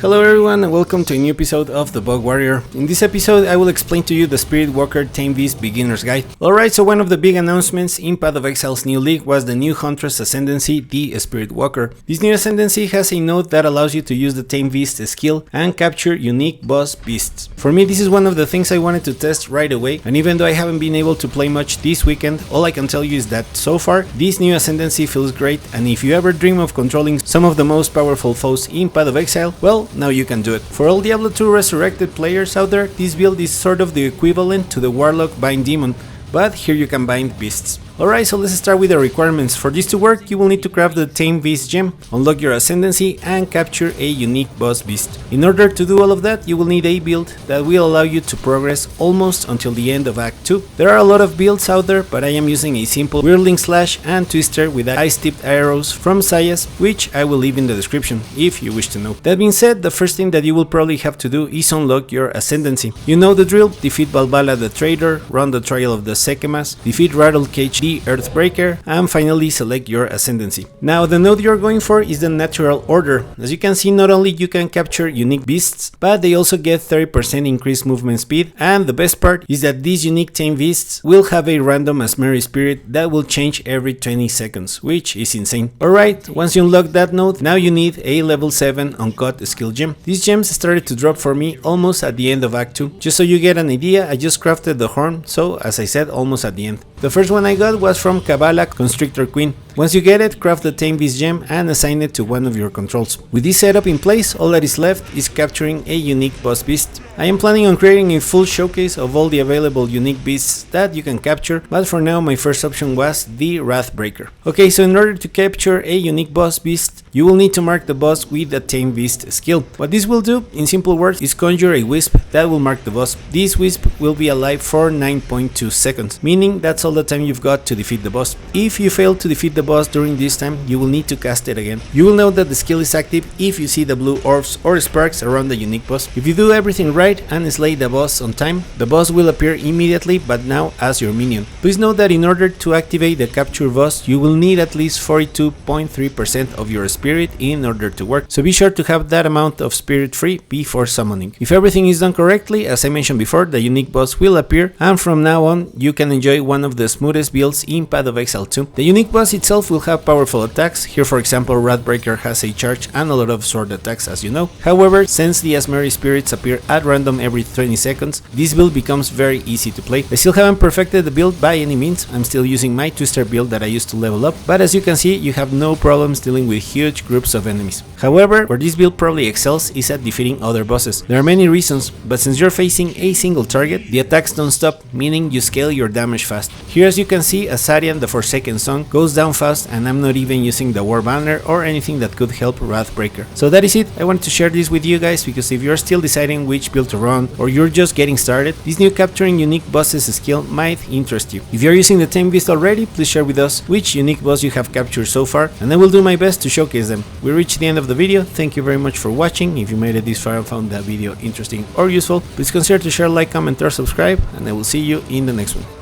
Hello everyone and welcome to a new episode of The Bug Warrior. In this episode I will explain to you the Spirit Walker Tame Beast Beginner's Guide. Alright, so one of the big announcements in Path of Exile's new league was the new Huntress ascendancy, the Spirit Walker. This new ascendancy has a node that allows you to use the Tame Beast skill and capture unique boss beasts. For me, this is one of the things I wanted to test right away, and even though I haven't been able to play much this weekend, all I can tell you is that so far this new ascendancy feels great, and if you ever dream of controlling some of the most powerful foes in Path of Exile, well, now you can do it. For all Diablo 2 resurrected players out there, this build is sort of the equivalent to the Warlock Bind Demon, but here you can bind beasts. Alright, so let's start with the requirements. For this to work, you will need to craft the Tame Beast gem, unlock your ascendancy, and capture a unique boss beast. In order to do all of that, you will need a build that will allow you to progress almost until the end of Act 2. There are a lot of builds out there, but I am using a simple Whirling Slash and Twister with ice-tipped arrows from Sayas, which I will leave in the description if you wish to know. That being said, the first thing that you will probably have to do is unlock your ascendancy. You know the drill: defeat Balbala the Trader, run the Trial of the Sekemas, defeat Rathbreaker the Rathbreaker, and finally select your ascendancy. Now the node you're going for is the natural order. As you can see, not only you can capture unique beasts, but they also get 30% increased movement speed, and the best part is that these unique tame beasts will have a random Azmeri Spirit that will change every 20 seconds, which is insane. Alright, once you unlock that node, now you need a level 7 uncut skill gem. These gems started to drop for me almost at the end of Act 2. Just so you get an idea, I just crafted the horn, so as I said, almost at the end. The first one I got was from Kabbalah Constrictor Queen. Once you get it, craft the Tame Beast gem and assign it to one of your controls. With this setup in place, all that is left is capturing a unique boss beast. I am planning on creating a full showcase of all the available unique beasts that you can capture, but for now my first option was the Rathbreaker. Okay, so in order to capture a unique boss beast, you will need to mark the boss with the Tame Beast skill. What this will do, in simple words, is conjure a wisp that will mark the boss. This wisp will be alive for 9.2 seconds, meaning that's all the time you've got to defeat the boss. If you fail to defeat the boss during this time, you will need to cast it again. You will know that the skill is active if you see the blue orbs or sparks around the unique boss. If you do everything right and slay the boss on time, the boss will appear immediately, but now as your minion. Please note that in order to activate the capture boss, you will need at least 42.3% of your spirit in order to work, so be sure to have that amount of spirit free before summoning. If everything is done correctly, as I mentioned before, the unique boss will appear, and from now on you can enjoy one of the smoothest builds in Path of Exile 2. The unique boss itself will have powerful attacks. Here, for example, Rathbreaker has a charge and a lot of sword attacks, as you know. However, since the Azmeri Spirits appear at random every 20 seconds, this build becomes very easy to play. I still haven't perfected the build by any means. I'm still using my Twister build that I used to level up, but as you can see, you have no problems dealing with huge groups of enemies. However, where this build probably excels is at defeating other bosses. There are many reasons, but since you're facing a single target, the attacks don't stop, meaning you scale your damage fast. Here, as you can see, Azarian, the Forsaken Son, goes down fast, and I'm not even using the War Banner or anything that could help Rathbreaker. So that is it. I wanted to share this with you guys because if you're still deciding which build to run or you're just getting started, this new capturing unique bosses skill might interest you. If you're using the Tame Beast already, please share with us which unique boss you have captured so far, and I will do my best to showcase them. We reached the end of the video. Thank you very much for watching. If you made it this far and found that video interesting or useful, please consider to share, like, comment, or subscribe, and I will see you in the next one.